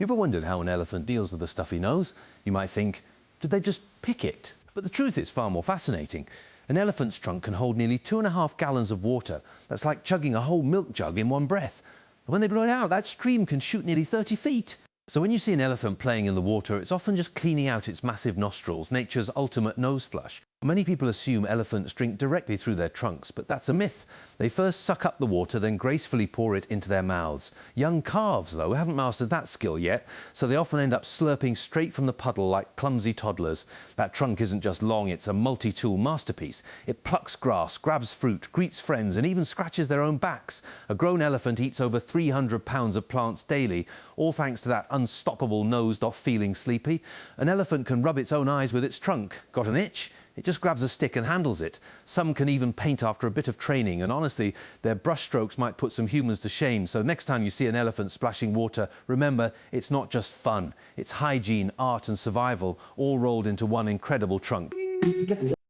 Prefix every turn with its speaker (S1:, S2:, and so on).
S1: You ever wondered how an elephant deals with a stuffy nose? You might think, did they just pick it? But the truth is far more fascinating. An elephant's trunk can hold nearly 2.5 gallons of water. That's like chugging a whole milk jug in one breath. And when they blow it out, that stream can shoot nearly 30 feet. So when you see an elephant playing in the water, it's often just cleaning out its massive nostrils, nature's ultimate nose flush. Many people assume elephants drink directly through their trunks, but that's a myth. They first suck up the water, then gracefully pour it into their mouths. Young calves, though, haven't mastered that skill yet, so they often end up slurping straight from the puddle like clumsy toddlers. That trunk isn't just long, it's a multi-tool masterpiece. It plucks grass, grabs fruit, greets friends, and even scratches their own backs. A grown elephant eats over 300 pounds of plants daily, all thanks to that unstoppable nosed off feeling sleepy. An elephant can rub its own eyes with its trunk. Got an itch? It just grabs a stick and handles it. Some can even paint after a bit of training, and honestly, their brushstrokes might put some humans to shame. So next time you see an elephant splashing water, remember, it's not just fun. It's hygiene, art and survival, all rolled into one incredible trunk.